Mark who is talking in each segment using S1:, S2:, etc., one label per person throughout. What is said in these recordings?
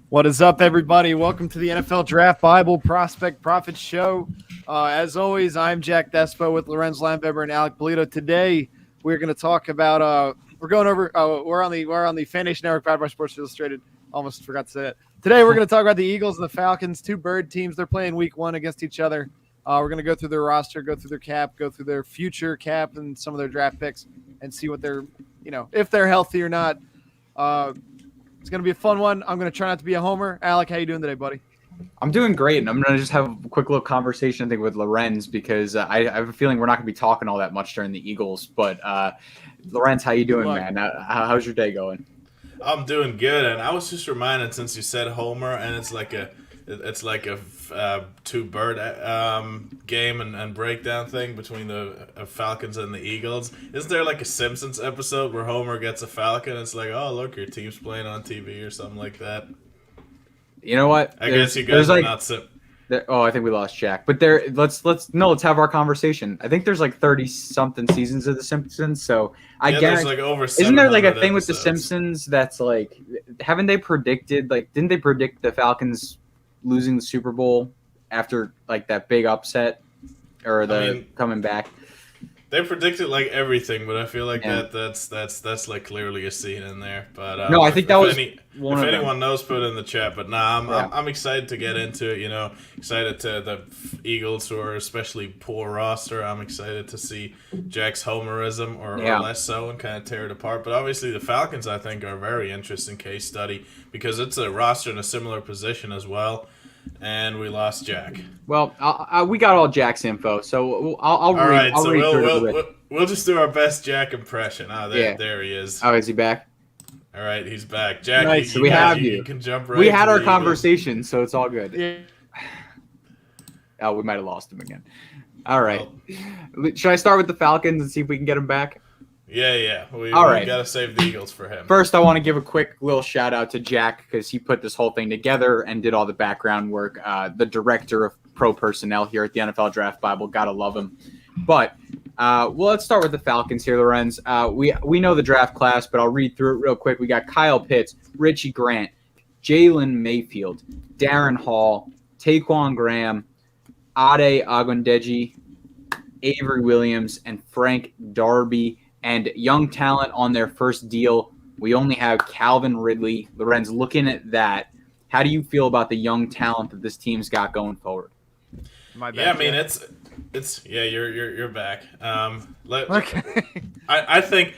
S1: What is up, everybody? Welcome to the NFL Draft Bible Prospect Profit Show. As always, I'm Jack Despo with Lorenz Lambeber and Alec Polito. Today, we're going to talk about we're on the Fan Nation Network, Bad Boy Sports Illustrated. Almost forgot to say it. Today, we're going to talk about the Eagles and the Falcons, two bird teams. They're playing Week 1 against each other. We're going to go through their roster, go through their cap, go through their future cap, and some of their draft picks, and see what they're, if they're healthy or not. It's going to be a fun one. I'm going to try not to be a homer. Alec, how you doing today, buddy?
S2: I'm doing great, and I'm going to just have a quick little conversation, I think, with Lorenz, because I have a feeling we're not going to be talking all that much during the Eagles. But, Lorenz, how you doing, man? How's your day going?
S3: I'm doing good, and I was just reminded, since you said homer, and it's like a two-bird game and breakdown thing between the Falcons and the Eagles. Isn't there like a Simpsons episode where Homer gets a Falcon? It's like, oh, look, your team's playing on TV or something like that.
S2: You know what?
S3: I guess you guys are not
S2: I think we lost Jack. But let's have our conversation. I think there's like 30-something seasons of The Simpsons, so I guess
S3: like over.
S2: Isn't there like a thing
S3: episodes
S2: with The Simpsons that's like, haven't they predicted, like, didn't they predict the Falcons losing the Super Bowl after like that big upset or coming back?
S3: They predicted like everything, but I feel like that's like clearly a scene in there. But
S2: no, I think that was
S3: if anyone knows, put it in the chat. But I'm excited to get into it. Excited to the Eagles, who are especially poor roster. I'm excited to see Jack's homerism or less so, and kind of tear it apart. But obviously the Falcons, I think, are a very interesting case study because it's a roster in a similar position as well. And we lost Jack.
S2: Well, we got all Jack's info, so I'll read.
S3: All right,
S2: I'll
S3: so
S2: read
S3: we'll just do our best Jack impression. There he is.
S2: Oh, is he back?
S3: All right, he's back. Jack,
S2: nice. So we have you.
S3: You can jump right.
S2: We had our conversation, so it's all good. Yeah. Oh, we might have lost him again. All right. Well, should I start with the Falcons and see if we can get him back?
S3: Yeah. We
S2: right.
S3: got to save the Eagles for him.
S2: First, I want to give a quick little shout out to Jack because he put this whole thing together and did all the background work. The director of pro personnel here at the NFL Draft Bible. Gotta love him. But let's start with the Falcons here, Lorenz. We know the draft class, but I'll read through it real quick. We got Kyle Pitts, Richie Grant, Jalen Mayfield, Darren Hall, Taquan Graham, Ade Ogundeji, Avery Williams, and Frank Darby. And young talent on their first deal, we only have Calvin Ridley. Lorenz, looking at that, how do you feel about the young talent that this team's got going forward?
S3: Yeah, I mean it's you're back.
S1: Okay.
S3: I think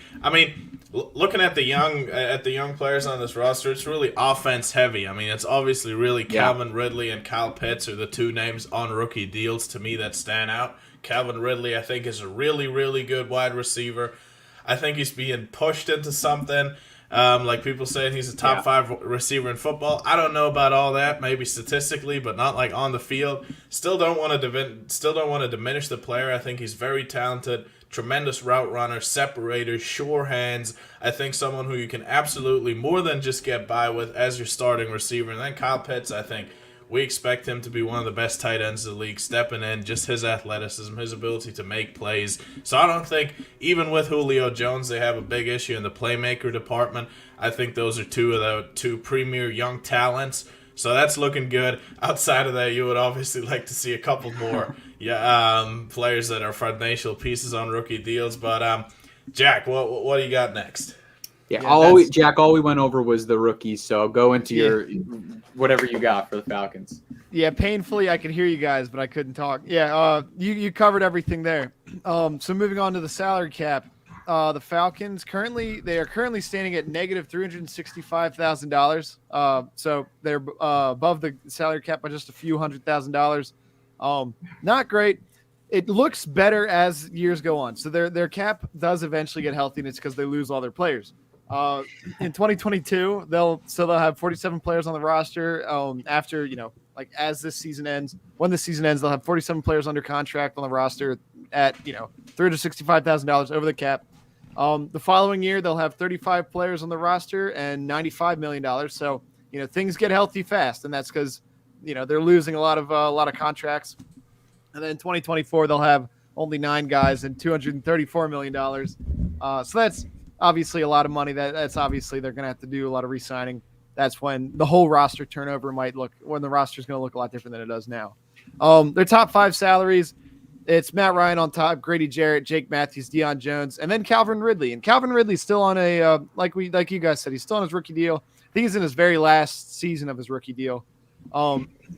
S3: looking at the young players on this roster, it's really offense heavy. I mean, it's obviously really Calvin Ridley and Kyle Pitts are the two names on rookie deals to me that stand out. Calvin Ridley, I think, is a really, really good wide receiver. I think he's being pushed into something. Like people saying he's a top 5 receiver in football. I don't know about all that, maybe statistically, but not like on the field. Still don't want to diminish the player. I think he's very talented, tremendous route runner, separator, sure hands. I think someone who you can absolutely more than just get by with as your starting receiver. And then Kyle Pitts, I think we expect him to be one of the best tight ends of the league, stepping in, just his athleticism, his ability to make plays. So I don't think, even with Julio Jones, they have a big issue in the playmaker department. I think those are two of the two premier young talents. So that's looking good. Outside of that, you would obviously like to see a couple more players that are foundational pieces on rookie deals. But Jack, what do you got next?
S2: Yeah, Jack, all we went over was the rookies, so go into your whatever you got for the Falcons.
S1: Yeah, painfully I could hear you guys, but I couldn't talk. Yeah, you covered everything there. So moving on to the salary cap, the Falcons they are currently standing at negative $365,000. So they're above the salary cap by just a few $100,000. Not great. It looks better as years go on. So their cap does eventually get healthy, and it's because they lose all their players. In 2022, they'll have 47 players on the roster. After as this season ends, when the season ends, they'll have 47 players under contract on the roster at $365,000 over the cap. The following year, they'll have 35 players on the roster and $95 million. So things get healthy fast, and that's because they're losing a lot of contracts. And then in 2024, they'll have only 9 guys and $234 million. So that's obviously a lot of money. That's obviously they're going to have to do a lot of re-signing. That's when the whole roster turnover when the roster is going to look a lot different than it does now. Their top 5 salaries, it's Matt Ryan on top, Grady Jarrett, Jake Matthews, Deion Jones, and then Calvin Ridley. And Calvin Ridley's still on a like you guys said, he's still on his rookie deal. I think he's in his very last season of his rookie deal.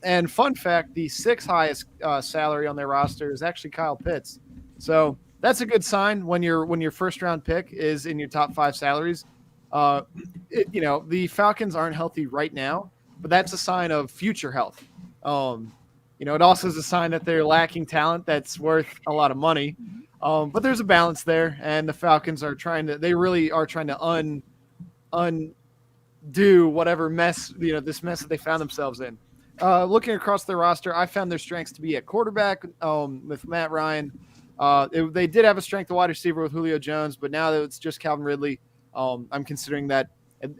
S1: And fun fact, the 6th highest salary on their roster is actually Kyle Pitts. So that's a good sign when your first round pick is in your top 5 salaries. The Falcons aren't healthy right now, but that's a sign of future health. It also is a sign that they're lacking talent that's worth a lot of money. But there's a balance there, and the Falcons are really are trying to undo whatever mess, this mess that they found themselves in. Looking across their roster, I found their strengths to be at quarterback with Matt Ryan. They did have a strength of wide receiver with Julio Jones, but now that it's just Calvin Ridley, I'm considering that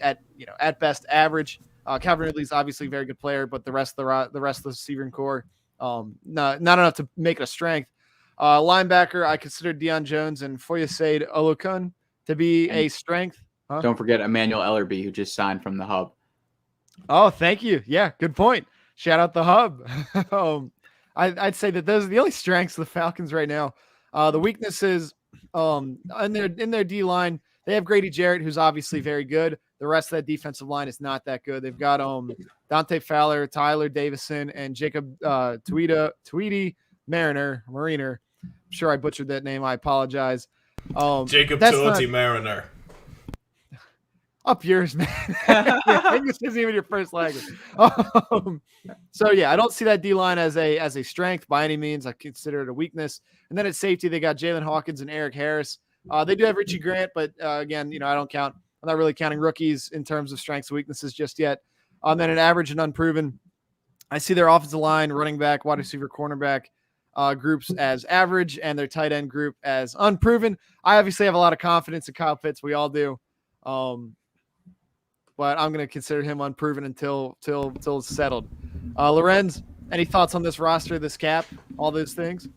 S1: at best average. Calvin Ridley's obviously a very good player, but the rest of the receiving core, not enough to make it a strength. Linebacker, I consider Deion Jones and Foyesade Olukun to be a strength. Huh?
S2: Don't forget Emmanuel Ellerbe, who just signed from the Hub.
S1: Oh, thank you. Yeah, good point. Shout out the Hub. I'd say that those are the only strengths of the Falcons right now. The weaknesses in their D line, they have Grady Jarrett, who's obviously very good. The rest of that defensive line is not that good. They've got Dante Fowler, Tyler Davison, and Jacob Tweedy Mariner. I'm sure I butchered that name. I apologize.
S3: Jacob Tuati Mariner.
S1: Up yours, man. English isn't even your first language. So yeah, I don't see that D line as a strength by any means. I consider it a weakness. And then at safety, they got Jalen Hawkins and Eric Harris. They do have Richie Grant, but again, I don't count. I'm not really counting rookies in terms of strengths and weaknesses just yet. Then an average and unproven. I see their offensive line, running back, wide receiver, cornerback groups as average, and their tight end group as unproven. I obviously have a lot of confidence in Kyle Pitts. We all do. But I'm going to consider him unproven until it's settled. Lorenz, any thoughts on this roster, this cap, all those things?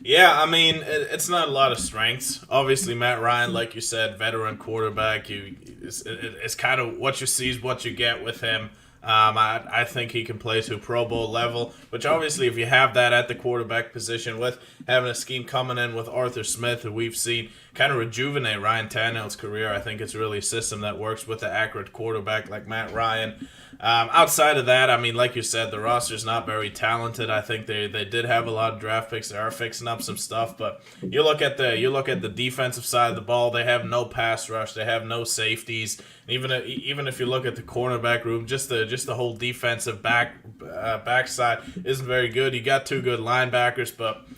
S3: Yeah, I mean, it's not a lot of strengths. Obviously, Matt Ryan, like you said, veteran quarterback. It's kind of what you see is what you get with him. I think he can play to Pro Bowl level, which obviously if you have that at the quarterback position with having a scheme coming in with Arthur Smith, who we've seen kind of rejuvenate Ryan Tannehill's career, I think it's really a system that works with an accurate quarterback like Matt Ryan. Outside of that, I mean, like you said, the roster's not very talented. I think they did have a lot of draft picks. They are fixing up some stuff, but you look at the defensive side of the ball. They have no pass rush. They have no safeties. Even if you look at the cornerback room, just the whole defensive backside isn't very good. You got 2 good linebackers, but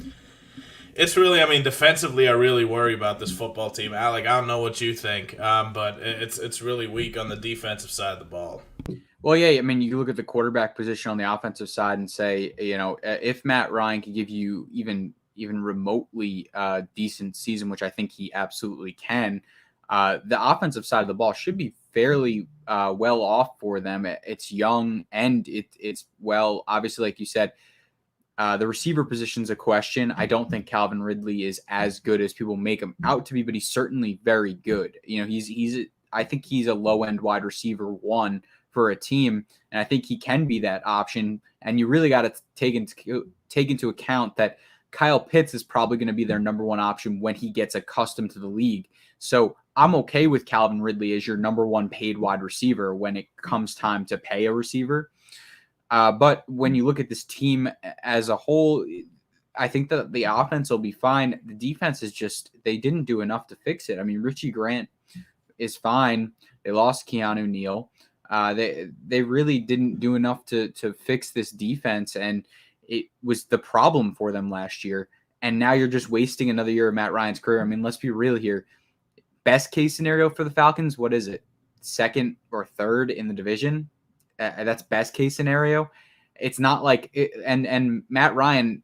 S3: it's really, I mean, defensively, I really worry about this football team. Alec, I don't know what you think, but it's really weak on the defensive side of the ball.
S2: Well, yeah, I mean, you look at the quarterback position on the offensive side and say, if Matt Ryan could give you even remotely decent season, which I think he absolutely can, the offensive side of the ball should be fairly well off for them. It's young and it's well, obviously, like you said, the receiver position's a question. I don't think Calvin Ridley is as good as people make him out to be, but he's certainly very good. I think he's a low end wide receiver 1 for a team, and I think he can be that option. And you really got to take into account that Kyle Pitts is probably going to be their number 1 option when he gets accustomed to the league. So I'm okay with Calvin Ridley as your number 1 paid wide receiver when it comes time to pay a receiver. But when you look at this team as a whole, I think that the offense will be fine. The defense is just, they didn't do enough to fix it. I mean, Richie Grant is fine. They lost Keanu Neal. They really didn't do enough to fix this defense, and it was the problem for them last year. And now you're just wasting another year of Matt Ryan's career. I mean, let's be real here. best case scenario for the Falcons, what is it? Second or third in the division. That's best case scenario. It's not like and Matt Ryan,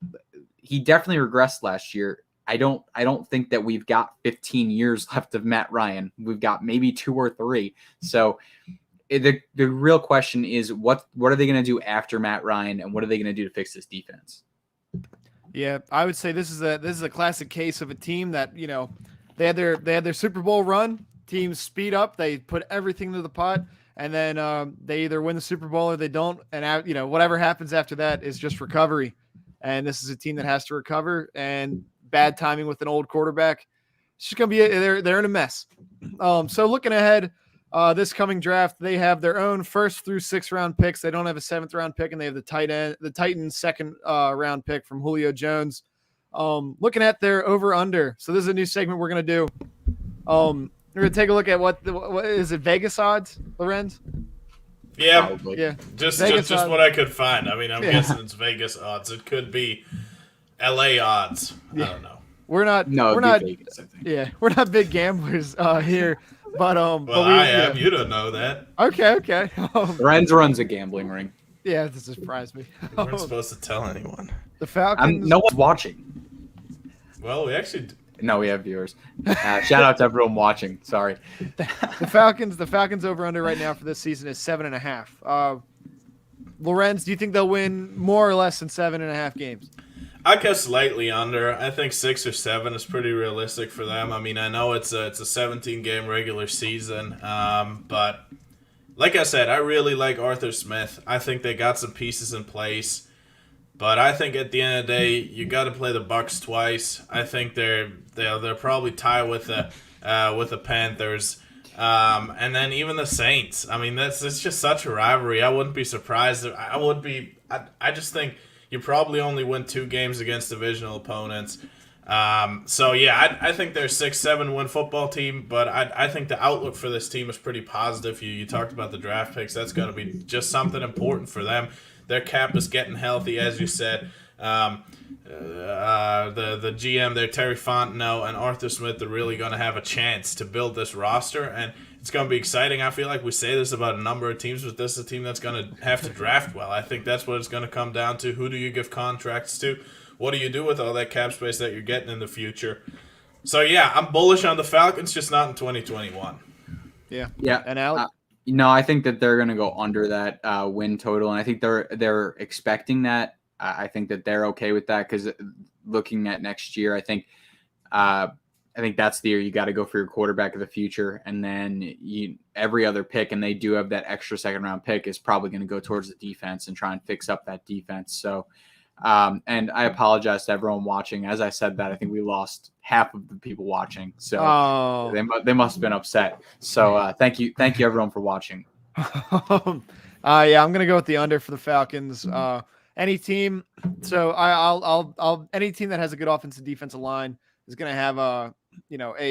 S2: he definitely regressed last year. I don't think that we've got 15 years left of Matt Ryan. We've got maybe 2 or 3. So the real question is what are they going to do after Matt Ryan, and what are they going to do to fix this defense?
S1: Yeah, I would say this is a classic case of a team that, they had their Super Bowl run. Teams speed up, they put everything to the pot, and then they either win the Super Bowl or they don't. And whatever happens after that is just recovery. And this is a team that has to recover. And bad timing with an old quarterback. It's just gonna be they're in a mess. So looking ahead, this coming draft, they have their own 1st through 6th round picks. They don't have a 7th round pick, and they have the Titans 2nd round pick from Julio Jones. Looking at their over under. So this is a new segment we're gonna do. We're gonna take a look at what is it, Vegas odds, Lorenz?
S3: Yeah,
S2: Probably.
S1: Yeah.
S3: just
S1: Vegas
S3: what
S1: odds.
S3: I could find. I mean, I'm guessing it's Vegas odds. It could be LA odds.
S1: Yeah.
S3: I don't know.
S1: We're not.
S2: No,
S1: we're
S2: it'd
S1: not.
S2: be Vegas, I think.
S1: Yeah, we're not big gamblers here, but
S3: Well,
S1: but we,
S3: I am. You don't know that.
S1: Okay.
S2: Lorenz runs a gambling ring.
S1: Yeah, this surprised me.
S3: We weren't supposed to tell anyone.
S1: The Falcons.
S2: No one's watching.
S3: Well, we actually.
S2: No, we have viewers. Shout out to everyone watching. Sorry.
S1: The Falcons over under right now for this season is 7.5. Lorenz, do you think they'll win more or less than 7.5 games?
S3: I guess slightly under. I think 6 or 7 is pretty realistic for them. I mean, I know it's a 17-game regular season, but like I said, I really like Arthur Smith. I think they got some pieces in place, but I think at the end of the day, you got to play the Bucks twice. I think they'll probably tie with the Panthers. And then even the Saints. I mean, it's just such a rivalry. I wouldn't be surprised. I just think you probably only win 2 games against divisional opponents. So yeah, I think they're 6-7 win football team, but I think the outlook for this team is pretty positive. You talked about the draft picks. That's going to be just something important for them. Their cap is getting healthy, as you said. The GM there, Terry Fontenot and Arthur Smith, are really going to have a chance to build this roster, and it's going to be exciting. I feel like we say this about a number of teams, but this is a team that's going to have to draft well. I think that's what it's going to come down to. Who do you give contracts to? What do you do with all that cap space that you're getting in the future? So yeah, I'm bullish on the Falcons, just not in 2021.
S1: Yeah.
S2: Yeah.
S1: And Alex?
S2: No, I think that they're going to go under that win total, and I think they're expecting that. I think that they're okay with that because looking at next year, I think that's the year you got to go for your quarterback of the future, and then every other pick, and they do have that extra 2nd round pick, is probably going to go towards the defense and try and fix up that defense. So, and I apologize to everyone watching. As I said that, I think we lost half of the people watching, so they must have been upset. So thank you everyone for watching.
S1: Yeah, I'm gonna go with the under for the Falcons. Any team, so I'll any team that has a good offensive defensive line is going to have a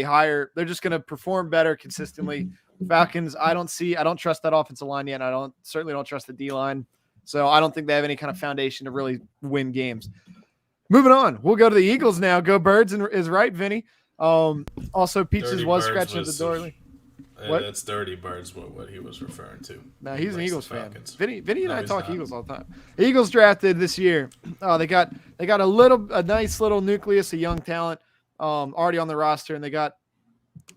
S1: higher. They're just going to perform better consistently. Falcons, I don't trust that offensive line yet. And I certainly don't trust the D line. So I don't think they have any kind of foundation to really win games. Moving on, we'll go to the Eagles now. Go Birds is right, Vinny. Also, Peaches was scratching at the door. What?
S3: That's Dirty Birds, what he was referring to.
S1: No, he's an Eagles fan.
S3: Falcons.
S1: Vinny and I talk
S3: not.
S1: Eagles all the time. Eagles drafted this year. They got a nice little nucleus of young talent already on the roster, and they got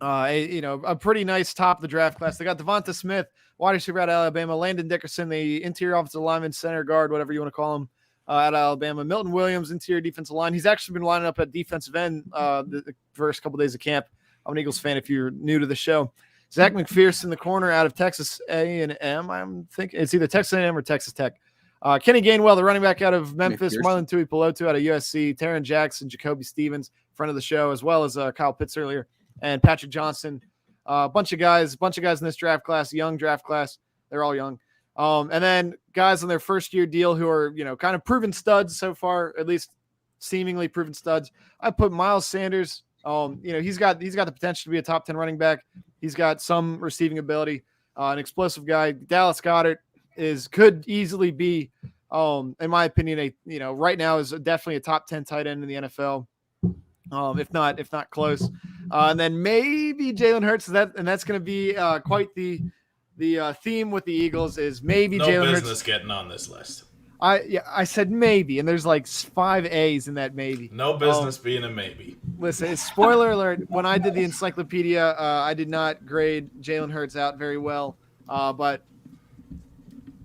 S1: a pretty nice top of the draft class. They got Devonta Smith, wide receiver out of Alabama, Landon Dickerson, the interior offensive lineman, center guard, whatever you want to call him, out of Alabama, Milton Williams, interior defensive line. He's actually been lining up at defensive end the first couple days of camp. I'm an Eagles fan if you're new to the show. Zach McPherson, the corner out of Texas A&M. I'm thinking it's either Texas A&M or Texas Tech. Kenny Gainwell, the running back out of Memphis. Marlon Tuipulotu out of USC. Taron Jackson, Jacoby Stevens, friend of the show, as well as Kyle Pitts earlier, and Patrick Johnson. A bunch of guys in this draft class, young draft class. They're all young. And then guys on their first year deal who are kind of proven studs so far, at least seemingly proven studs. I put Miles Sanders. He's got the potential to be a top 10 running back. He's got some receiving ability, an explosive guy. Dallas Goedert could easily be, in my opinion, right now is definitely a top 10 tight end in the NFL. If not close. And then maybe Jalen Hurts. And that's going to be quite the theme with the Eagles is maybe
S3: no
S1: Jalen Hurts.
S3: business getting on this list.
S1: I said maybe, and there's like 5 A's in that maybe.
S3: No business being a maybe.
S1: Listen, spoiler alert, when I did the encyclopedia, I did not grade Jalen Hurts out very well, but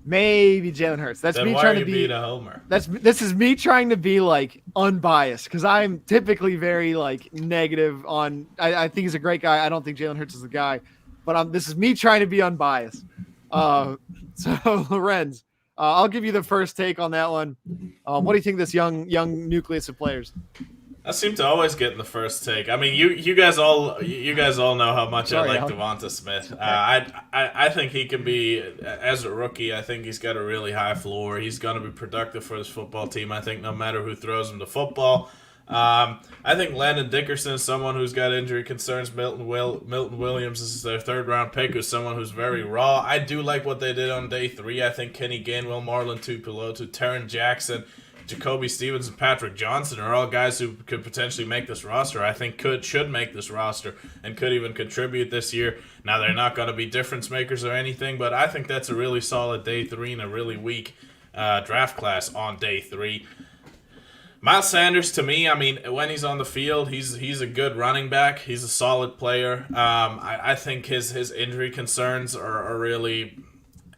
S1: maybe Jalen Hurts. That's
S3: Then
S1: me
S3: why
S1: trying
S3: are
S1: to
S3: you
S1: be
S3: being a homer?
S1: This is me trying to be like unbiased because I'm typically very like negative on I think he's a great guy. I don't think Jalen Hurts is the guy, but this is me trying to be unbiased. So Lorenz, I'll give you the first take on that one. What do you think of this young nucleus of players?
S3: I seem to always get in the first take. I mean, you guys all know how much I like Devonta Smith. I think he can be, as a rookie, I think he's got a really high floor. He's going to be productive for his football team. I think no matter who throws him the football. I think Landon Dickerson is someone who's got injury concerns. Milton Williams is their third-round pick, who's someone who's very raw. I do like what they did on day 3. I think Kenny Gainwell, Marlon Tuipulotu, Taron Jackson, Jacoby Stevens, and Patrick Johnson are all guys who could potentially make this roster. I think should make this roster and could even contribute this year. Now, they're not going to be difference makers or anything, but I think that's a really solid day 3 and a really weak draft class on day 3. Miles Sanders, to me, I mean, when he's on the field, he's a good running back. He's a solid player. I think his injury concerns are really...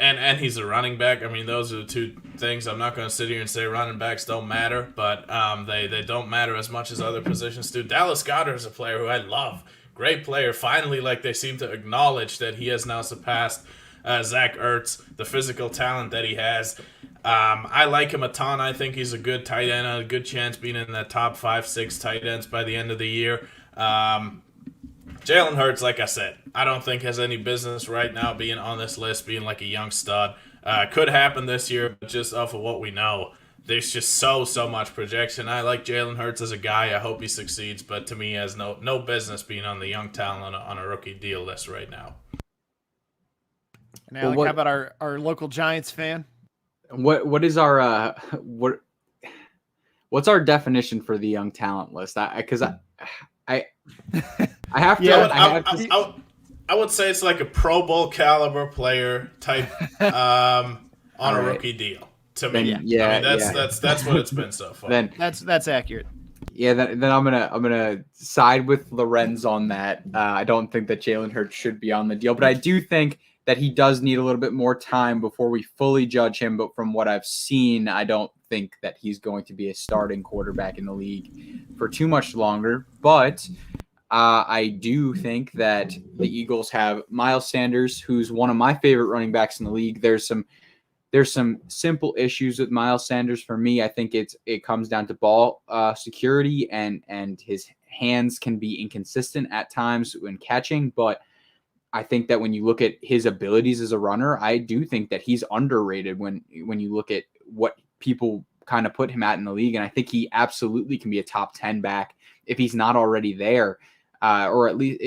S3: And he's a running back. I mean, those are the two things. I'm not going to sit here and say running backs don't matter, but they don't matter as much as other positions do. Dallas Goedert is a player who I love. Great player. Finally, like they seem to acknowledge that he has now surpassed Zach Ertz, the physical talent that he has. I like him a ton. I think he's a good tight end, a good chance being in that top 5-6 tight ends by the end of the year. Jalen Hurts, like I said, I don't think has any business right now being on this list, being like a young stud. Could happen this year, but just off of what we know, there's just so much projection. I like Jalen Hurts as a guy. I hope he succeeds, but to me, he has no business being on the young talent on a rookie deal list right now.
S1: And Alec, how about our local Giants fan?
S2: What is our what's our definition for the young talent list? Because I have to.
S3: Yeah, I would say it's like a Pro Bowl caliber player type on a rookie deal. To me, that's what it's been so far.
S2: Then
S1: that's accurate.
S2: Yeah, then I'm gonna side with Lorenz on that. I don't think that Jalen Hurts should be on the deal, but I do think that he does need a little bit more time before we fully judge him. But from what I've seen, I don't think that he's going to be a starting quarterback in the league for too much longer. But I do think that the Eagles have Miles Sanders, who's one of my favorite running backs in the league. There's some simple issues with Miles Sanders for me. I think it comes down to ball security and his hands can be inconsistent at times when catching, but I think that when you look at his abilities as a runner, I do think that he's underrated when you look at what people kind of put him at in the league. And I think he absolutely can be a top 10 back if he's not already there, or at least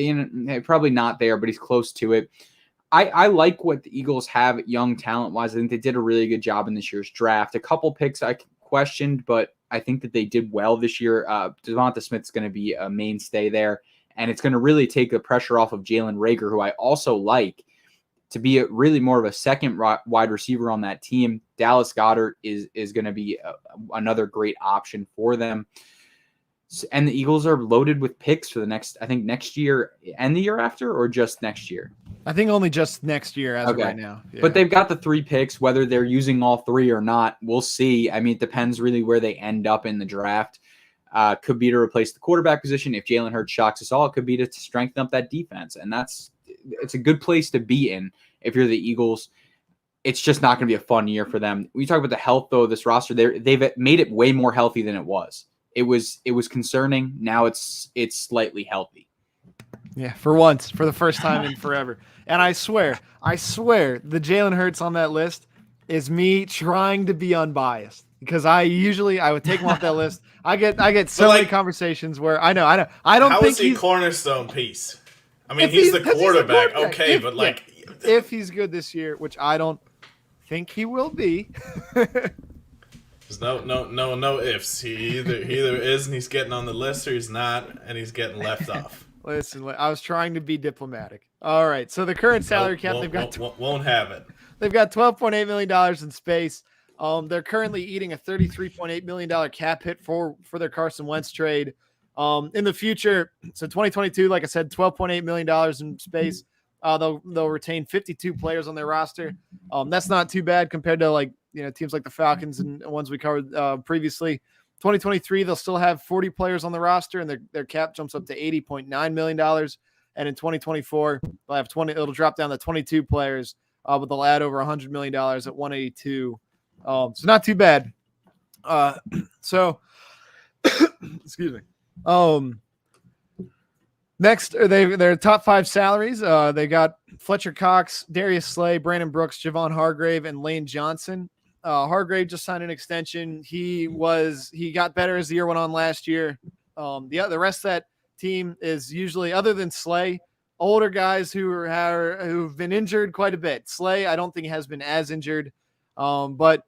S2: probably not there, but he's close to it. I like what the Eagles have young talent-wise. I think they did a really good job in this year's draft. A couple picks I questioned, but I think that they did well this year. Devonta Smith's going to be a mainstay there. And it's going to really take the pressure off of Jalen Reagor, who I also like, to be really more of a second wide receiver on that team. Dallas Goedert is going to be another great option for them. And the Eagles are loaded with picks for the next year and the year after, or just next year?
S1: I think only just next year as of right now. Yeah.
S2: But they've got the 3 picks. Whether they're using all 3 or not, we'll see. I mean, it depends really where they end up in the draft. Could be to replace the quarterback position. If Jalen Hurts shocks us all, it could be to strengthen up that defense. And it's a good place to be in if you're the Eagles. It's just not going to be a fun year for them. We talk about the health, though, of this roster. They've made it way more healthy than it was. It was concerning. Now it's slightly healthy.
S1: Yeah, for once, for the first time in forever. And I swear, the Jalen Hurts on that list is me trying to be unbiased. Because I would take him off that list. I get so many conversations where I don't
S3: how
S1: think
S3: is he cornerstone piece? I mean, he's the quarterback. Okay, but
S1: if he's good this year, which I don't think he will be.
S3: There's no ifs. He either is and he's getting on the list, or he's not and he's getting left off.
S1: Listen, I was trying to be diplomatic. All right, so the current salary cap,
S3: won't have it.
S1: They've got $12.8 million in space. They're currently eating a $33.8 million cap hit for their Carson Wentz trade. In the future, so 2022, like I said, $12.8 million in space. They'll retain 52 players on their roster. That's not too bad compared to teams like the Falcons and ones we covered previously. 2023, they'll still have 40 players on the roster, and their cap jumps up to $80.9 million. And in 2024, they'll have 20. It'll drop down to 22 players, but they'll add over $100 million at 182. So not too bad. Excuse me. Next, their top 5 salaries. They got Fletcher Cox, Darius Slay, Brandon Brooks, Javon Hargrave, and Lane Johnson. Hargrave just signed an extension. He got better as the year went on last year. The rest of that team is usually, other than Slay, older guys who've been injured quite a bit. Slay, I don't think has been as injured, but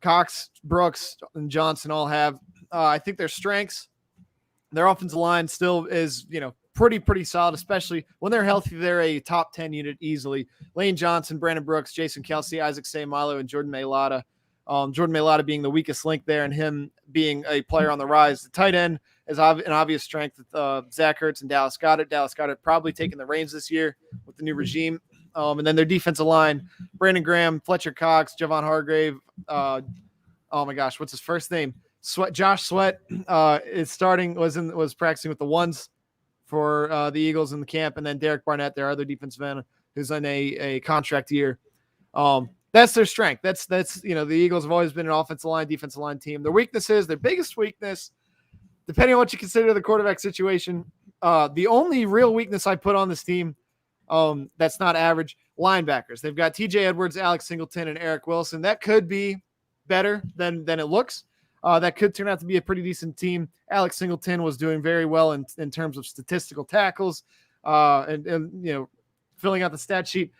S1: Cox, Brooks, and Johnson all have. I think their strengths, their offensive line still is, pretty solid, especially when they're healthy. They're a top 10 unit easily. Lane Johnson, Brandon Brooks, Jason Kelsey, Isaac Seumalo, and Jordan Mailata. Jordan Mailata being the weakest link there, and him being a player on the rise. The tight end is an obvious strength with Zach Ertz and Dallas Goedert. Dallas Goedert probably taking the reins this year with the new regime. And then their defensive line, Brandon Graham, Fletcher Cox, Javon Hargrave. Oh my gosh, what's his first name? Josh Sweat was practicing with the ones for the Eagles in the camp, and then Derek Barnett, their other defensive end, who's on a contract year. That's their strength. That's the Eagles have always been an offensive line, defensive line team. Their weaknesses, their biggest weakness, depending on what you consider the quarterback situation, the only real weakness I put on this team, that's not average, linebackers. They've got TJ Edwards, Alex Singleton, and Eric Wilson. That could be better than it looks. That could turn out to be a pretty decent team. Alex Singleton was doing very well in terms of statistical tackles, and filling out the stat sheet.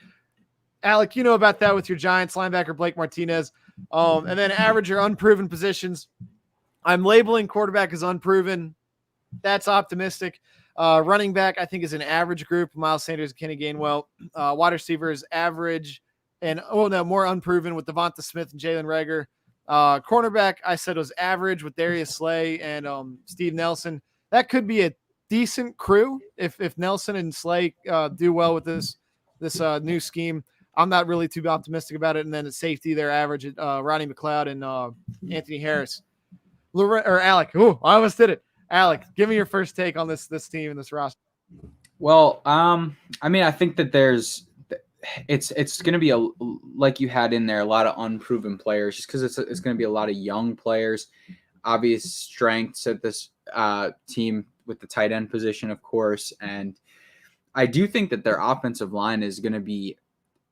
S1: Alec, you know about that with your Giants linebacker Blake Martinez. And then average or unproven positions. I'm labeling quarterback as unproven. That's optimistic. Running back, I think, is an average group. Miles Sanders, Kenny Gainwell. Wide receiver is average and more unproven with Devonta Smith and Jalen Reagor. Cornerback, I said, was average with Darius Slay and Steve Nelson. That could be a decent crew if Nelson and Slay do well with this new scheme. I'm not really too optimistic about it. And then at safety, they're average at Rodney McLeod and Anthony Harris. Alec. Oh, I almost did it. Alec, give me your first take on this team and this roster.
S2: Well, I think that it's going to be like you had in there, a lot of unproven players, just because it's going to be a lot of young players. Obvious strengths at this team with the tight end position, of course, and I do think that their offensive line is going to be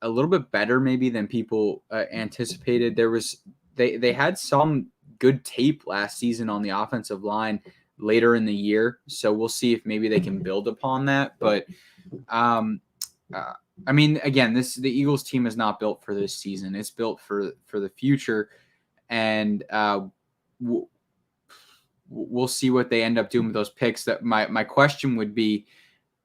S2: a little bit better maybe than people anticipated. They had some good tape last season on the offensive line later in the year, so we'll see if maybe they can build upon that. But again, the Eagles team is not built for this season. It's built for the future, and we'll see what they end up doing with those picks. That my question would be,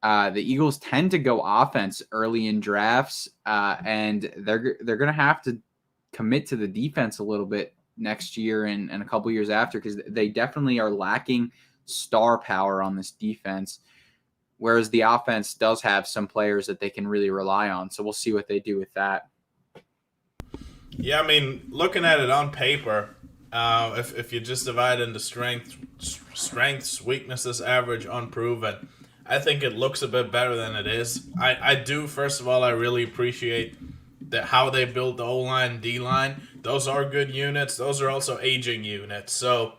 S2: the Eagles tend to go offense early in drafts, and they're going to have to commit to the defense a little bit next year and a couple years after, because they definitely are lacking star power on this defense, whereas the offense does have some players that they can really rely on. So we'll see what they do with that.
S3: Yeah, looking at it on paper, if you just divide into strengths, weaknesses, average, unproven, I think it looks a bit better than it is. I do, first of all, I really appreciate how they built the O-line, D-line. Those are good units. Those are also aging units. So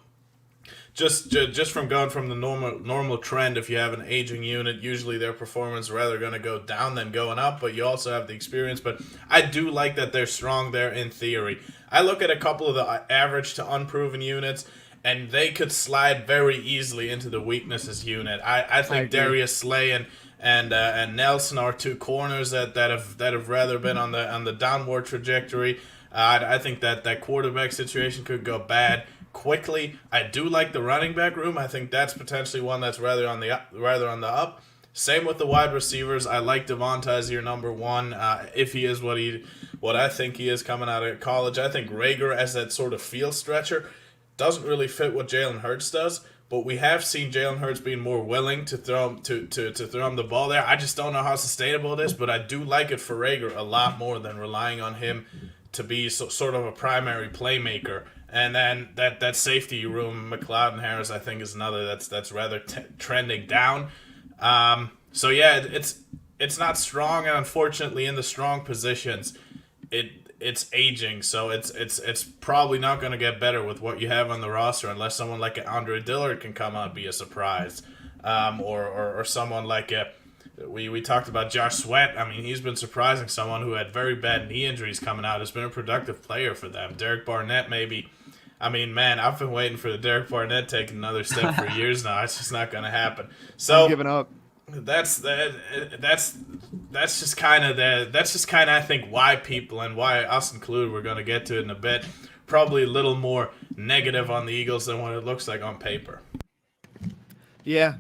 S3: just from going from the normal trend, if you have an aging unit, usually their performance is rather going to go down than going up, but you also have the experience. But I do like that they're strong there in theory. I look at a couple of the average to unproven units, and they could slide very easily into the weaknesses unit. I think Darius Slay and Nelson are two corners that have rather been on the downward trajectory. I think that quarterback situation could go bad quickly. I do like the running back room. I think that's potentially one that's rather on the up. Same with the wide receivers. I like Devonta as your number one. If he is what I think he is coming out of college, I think Rager as that sort of field stretcher doesn't really fit what Jalen Hurts does. But we have seen Jalen Hurts being more willing to throw him to throw him the ball there. I just don't know how sustainable it is, but I do like it for Rager a lot more than relying on him to be sort of a primary playmaker. And then that safety room, McLeod and Harris, I think is another that's rather trending down. So yeah, it's not strong, and unfortunately in the strong positions, it's aging, so it's probably not going to get better with what you have on the roster unless someone like Andre Dillard can come out and be a surprise, or someone like we talked about Josh Sweat. I mean, he's been surprising, someone who had very bad knee injuries coming out, has been a productive player for them. Derek Barnett maybe. I mean, man, I've been waiting for the Derek Barnett taking another step for years now. It's just not going to happen. So
S1: I'm giving up.
S3: That's just kind of I think why people, and why us included, we're going to get to it in a bit, probably a little more negative on the Eagles than what it looks like on paper.
S1: Yeah,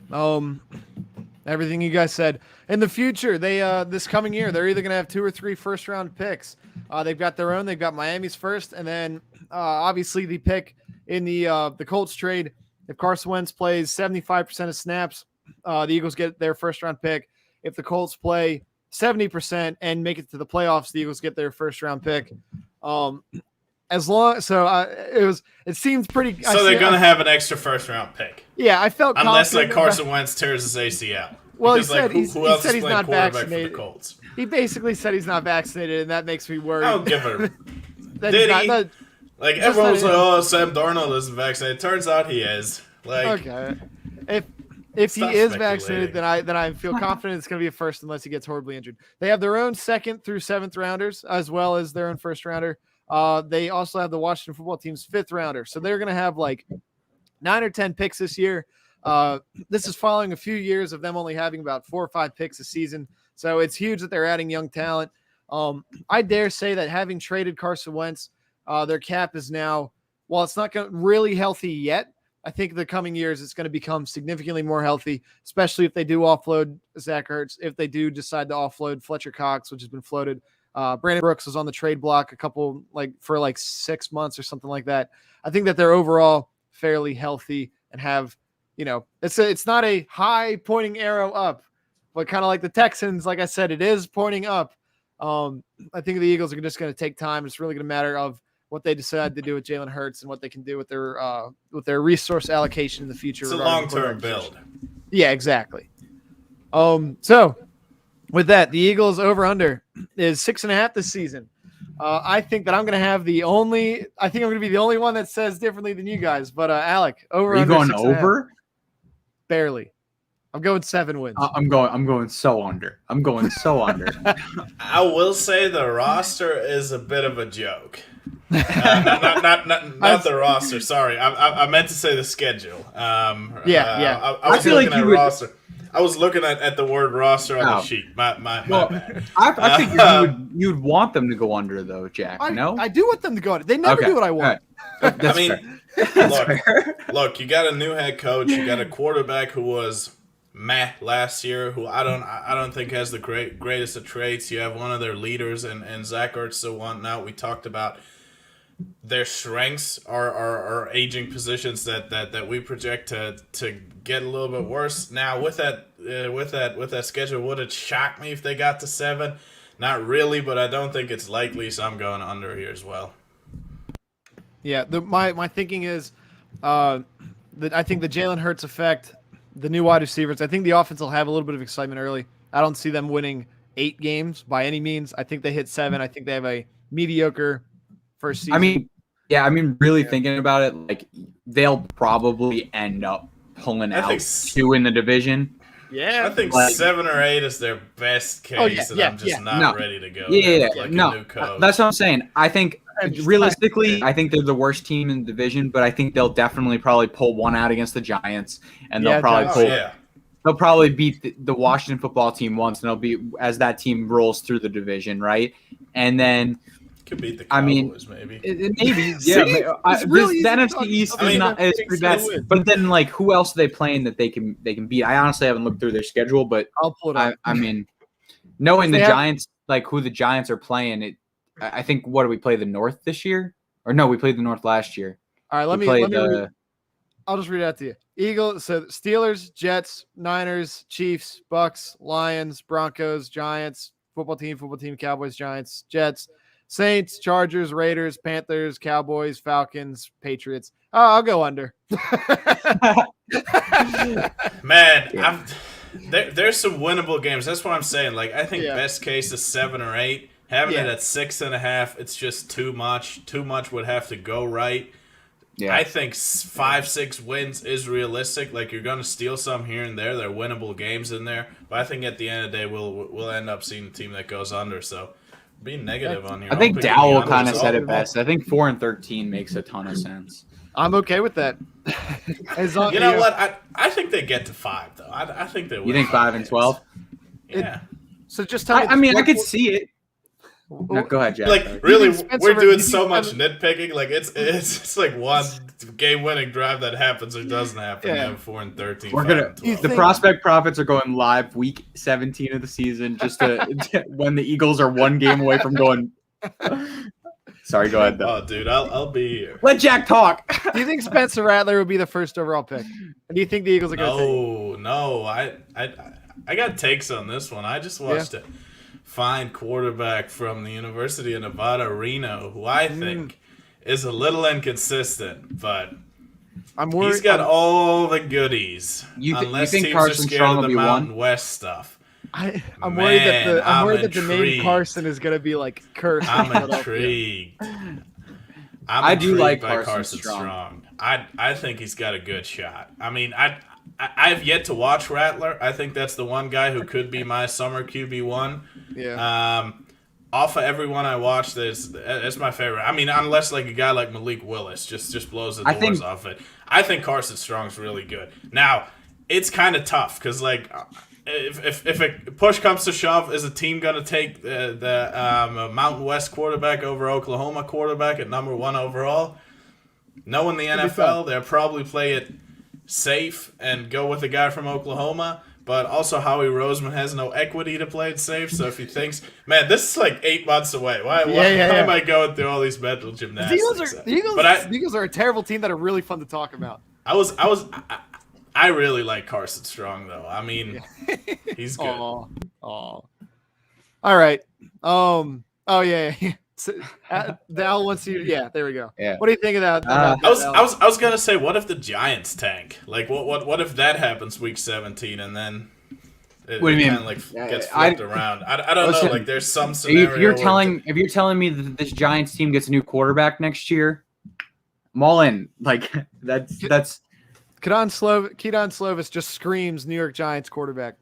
S1: everything you guys said. In the future, they this coming year, they're either going to have 2 or 3 first-round picks. They've got their own. They've got Miami's first, and then obviously the pick in the Colts trade. If Carson Wentz plays 75% of snaps, the Eagles get their first-round pick. If the Colts play 70% and make it to the playoffs, the Eagles get their first-round pick. It seems pretty.
S3: So they're going to have an extra first-round pick.
S1: Yeah, I felt
S3: unless like Carson Wentz tears his ACL.
S1: Well,
S3: because,
S1: he said he's not vaccinated.
S3: For the Colts?
S1: He basically said he's not vaccinated, and that makes me worried.
S3: I don't give a. Did he? Like everyone was like, "Oh, Sam Darnold isn't vaccinated." Turns out he is. Like,
S1: okay, if he is vaccinated, then I feel confident it's going to be a first unless he gets horribly injured. They have their own 2nd through 7th rounders as well as their own first rounder. They also have the Washington football team's 5th rounder, so they're going to have like 9 or 10 picks this year. This is following a few years of them only having about 4 or 5 picks a season. So it's huge that they're adding young talent. I dare say that having traded Carson Wentz, their cap is now, while it's not really healthy yet, I think the coming years it's going to become significantly more healthy, especially if they do offload Zach Ertz, if they do decide to offload Fletcher Cox, which has been floated. Brandon Brooks was on the trade block for 6 months or something like that. I think that they're overall fairly healthy and have, it's not a high pointing arrow up, but kind of like the Texans, like I said, it is pointing up. I think the Eagles are just going to take time. It's really going to matter of what they decide to do with Jalen Hurts and what they can do with their resource allocation in the future.
S3: It's a long-term build.
S1: Yeah, exactly. So with that, the Eagles over/under is 6.5 this season. I think that I'm going to be the only one that says differently than you guys. But Alec, over.
S2: Are you going over?
S1: Barely. I'm going 7 wins.
S2: I'm going so under. I'm going so under.
S3: I will say the roster is a bit of a joke. Not the roster. Sorry, I meant to say the schedule.
S1: Yeah.
S3: I was looking at roster. I was looking at the word roster on the sheet. My bad.
S2: I figured you'd want them to go under though, Jack. No,
S1: I do want them to go under. They never do what I want.
S2: Right.
S3: I mean, look, you got a new head coach. You got a quarterback who was meh last year, who I don't think has the greatest of traits. You have one of their leaders and Zach Ertz the one. Now we talked about their strengths are aging positions that we project to get a little bit worse. Now with that schedule, would it shock me if they got to 7? Not really, but I don't think it's likely. So I'm going under here as well.
S1: Yeah, my thinking is that I think the Jalen Hurts effect, the new wide receivers, I think the offense will have a little bit of excitement early. I don't see them winning 8 games by any means. I think they hit 7. I think they have a mediocre first season.
S2: Really thinking about it, like they'll probably end up pulling out 2 in the division.
S1: Yeah,
S3: I think 7 or 8 is their best case, and I'm just not ready to go. A new coach.
S2: That's what I'm saying. I think realistically, I think they're the worst team in the division, but I think they'll probably pull one out against the Giants, and they'll probably beat the Washington football team once, and it'll be as that team rolls through the division, right? And then
S3: Could beat the
S2: I mean,
S3: Cowboys, maybe.
S2: Maybe,
S1: See?
S2: yeah.
S1: It's really easy
S2: the
S1: to
S2: NFC
S1: talk
S2: East
S1: about
S2: is not
S1: the
S2: is pretty bad.
S1: win.
S2: But then, like, who else are they playing that they can beat? I honestly haven't looked through their schedule, but
S1: I'll pull it up.
S2: I mean, knowing the
S1: They have-
S2: Giants, like who the Giants are playing, I think what do we play the North this year? Or no, we played the North last year.
S1: All right, let me read. I'll just read it out to you. Eagles, so Steelers, Jets, Niners, Chiefs, Bucks, Lions, Broncos, Giants, football team, Cowboys, Giants, Jets, Saints, Chargers, Raiders, Panthers, Cowboys, Falcons, Patriots. Oh, I'll go under.
S3: Man,
S2: Yeah.
S3: there's some winnable games. That's what I'm saying. Like, I think best case is 7 or 8. Having it at 6.5, it's just too much. Too much would have to go right.
S2: Yeah.
S3: I think 5-6 wins is realistic. Like, you're going to steal some here and there. There are winnable games in there. But I think at the end of the day, we'll end up seeing a team that goes under. So, being negative on here.
S2: I think
S3: I'll pick
S2: Dowell
S3: the
S2: kind of
S3: unders.
S2: said it best. I think 4-13 makes a ton of sense.
S1: I'm okay with that. As long,
S3: You know what? I think they get to 5, though. I think they win.
S2: You think 5 and 12?
S3: Yeah.
S1: So just tell me.
S2: I mean, I could see it. No, go ahead, Jack.
S3: Like, really,
S1: Spencer
S3: we're
S1: Rattler-
S3: doing
S1: you
S3: so
S1: think
S3: much
S1: Spencer-
S3: nitpicking. Like, it's like one game-winning drive that happens or doesn't happen.
S1: Yeah.
S3: And 4-13.
S2: We're
S3: 5
S2: gonna.
S3: and 12.
S2: The
S1: think-
S2: prospect profits are going live week 17 of the season, just to when the Eagles are one game away from going. Sorry, go ahead though.
S3: Oh, dude, I'll be here.
S2: Let Jack talk.
S1: Do you think Spencer Rattler would be the first overall pick? And do you think the Eagles are going to take?
S3: No. I got takes on this one. I just watched a fine quarterback from the University of Nevada, Reno, who I think is a little inconsistent, but
S1: I'm worried.
S3: he's got all the goodies.
S2: You
S3: unless
S2: think
S3: teams
S2: Carson
S3: are scared
S2: Strong
S3: of
S2: will
S3: the
S2: be
S3: Mountain
S2: one?
S3: West stuff.
S1: I'm worried that
S3: Man,
S1: I'm worried that the name
S3: intrigued.
S1: Carson is going to be like cursed. in
S3: I'm
S1: Philadelphia.
S3: intrigued.
S2: I do
S3: intrigued
S2: like
S3: by
S2: Carson Strong.
S3: I think he's got a good shot. I mean, I've yet to watch Rattler. I think that's the one guy who could be my summer QB1.
S1: Yeah.
S3: Off of everyone I watched, that's my favorite. I mean, unless like a guy like Malik Willis just blows the doors off it. I think Carson Strong's really good. Now, it's kind of tough because like if a push comes to shove, is a team going to take the Mountain West quarterback over Oklahoma quarterback at number 1 overall? Knowing the NFL, they'll probably play it safe and go with the guy from Oklahoma. But also Howie Roseman has no equity to play it safe. So if he thinks, man, this is like 8 months away. Why am I going through all these mental gymnastics?
S1: The Eagles are a terrible team that are really fun to talk about.
S3: I really like Carson Strong though. I mean, he's good.
S1: Aw. All right. Oh yeah. So, Dal wants you. Yeah, there we go.
S2: Yeah.
S1: What do you think of that?
S3: I was gonna say, what if the Giants tank? Like, what if that happens week 17 and then it
S2: What do you mean?
S3: kinda, like gets flipped around? I don't
S2: Listen,
S3: know. Like, there's some scenario.
S2: If you're telling me that this Giants team gets a new quarterback next year, I'm all in. Like that's
S1: Keaton Slovis just screams New York Giants quarterback.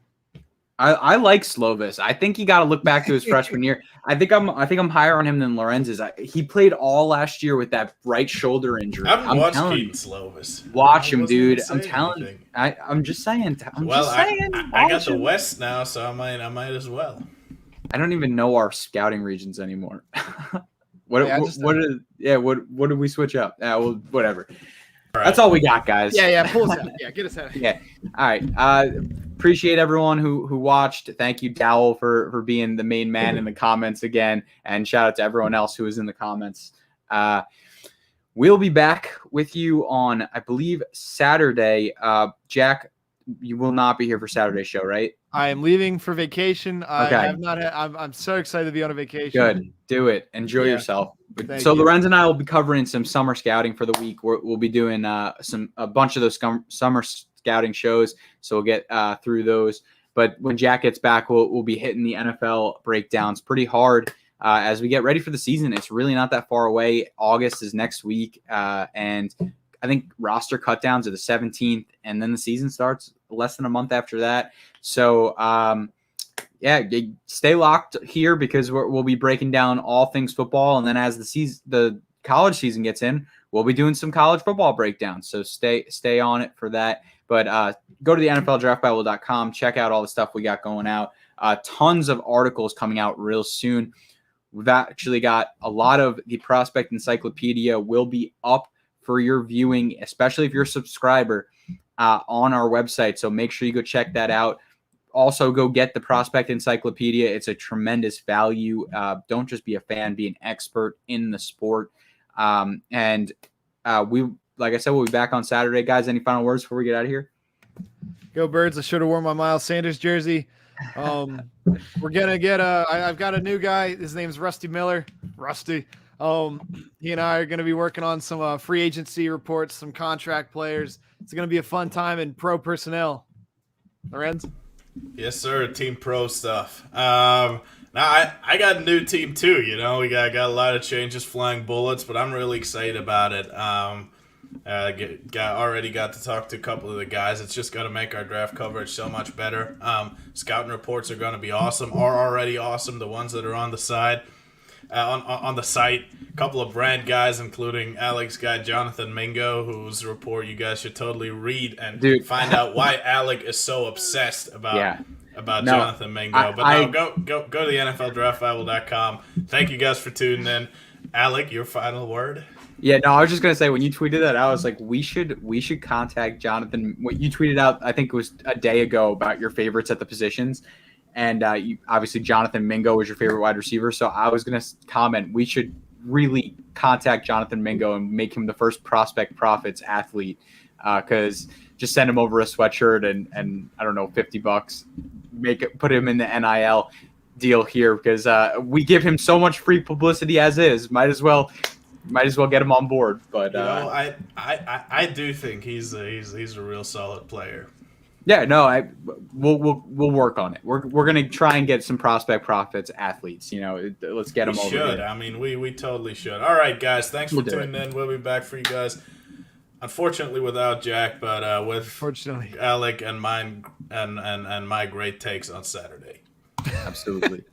S2: I like Slovis. I think you got to look back to his freshman year. I think I'm higher on him than Lorenz's. He played all last year with that right shoulder injury.
S3: I haven't watched
S2: telling
S3: Keaton
S2: you.
S3: Slovis.
S2: Watch
S3: I
S2: him,
S3: wasn't
S2: dude.
S3: gonna
S2: I'm
S3: say
S2: telling.
S3: anything.
S2: I'm just saying.
S3: I got the West now, so I might as well.
S2: I don't even know our scouting regions anymore. What did we switch up? Well, whatever.
S3: All right.
S2: That's all we got, guys.
S1: Yeah. Pull us out. Yeah, get us out.
S2: Yeah. All right. Appreciate everyone who watched. Thank you, Dowell, for being the main man in the comments again. And shout out to everyone else who was in the comments. We'll be back with you on, I believe, Saturday. Jack, you will not be here for Saturday's show, right?
S1: I am leaving for vacation.
S2: Okay.
S1: I'm so excited to be on a vacation.
S2: Good. Do it. Enjoy
S1: Yeah.
S2: yourself.
S1: Thank
S2: So
S1: you.
S2: Lorenz and I will be covering some summer scouting for the week. We'll be doing a bunch of those summer scouting shows. So we'll get through those. But when Jack gets back, we'll be hitting the NFL breakdowns pretty hard as we get ready for the season. It's really not that far away. August is next week. And I think roster cutdowns are the 17th. And then the season starts less than a month after that. So, stay locked here because we'll be breaking down all things football. And then as the college season gets in, we'll be doing some college football breakdowns. So stay on it for that. But go to the NFLDraftBible.com. Check out all the stuff we got going out. Tons of articles coming out real soon. We've actually got a lot of the Prospect Encyclopedia will be up for your viewing, especially if you're a subscriber on our website. So make sure you go check that out. Also, go get the Prospect Encyclopedia. It's a tremendous value. Don't just be a fan, be an expert in the sport. And we, like I said, we'll be back on Saturday. Guys, any final words before we get out of here?
S1: Go Birds. I should have worn my Miles Sanders jersey. We're going to get I've got a new guy. His name's Rusty Miller. Rusty. He and I are going to be working on some free agency reports, some contract players. It's going to be a fun time in pro personnel. Lorenz?
S3: Yes, sir. Team pro stuff. Now I got a new team too. You know, we got a lot of changes, flying bullets, but I'm really excited about it. Already got to talk to a couple of the guys. It's just going to make our draft coverage so much better. Scouting reports are going to be awesome. Are already awesome. The ones that are on the side. On the site, a couple of brand guys, including Alec's guy Jonathan Mingo, whose report you guys should totally read and find out why Alec is so obsessed about Jonathan Mingo. Go to the NFLDraftBible.com. Thank you guys for tuning in. Alec, your final word.
S2: Yeah, no, I was just gonna say when you tweeted that, I was like, we should contact Jonathan. What you tweeted out, I think it was a day ago, about your favorites at the positions. And obviously Jonathan Mingo was your favorite wide receiver. So I was going to comment, we should really contact Jonathan Mingo and make him the first Prospect Profits athlete, because just send him over a sweatshirt and I don't know, $50, put him in the NIL deal here, because we give him so much free publicity as is. Might as well get him on board. But
S3: I do think he's a real solid player.
S2: Yeah, no, we'll work on it. We're gonna try and get some Prospect Profits athletes. You know, let's get them over
S3: should.
S2: here.
S3: I mean, we totally should. All right, guys, thanks for tuning in. We'll be back for you guys. Unfortunately, without Jack, but with Alec and mine and my great takes on Saturday.
S2: Absolutely.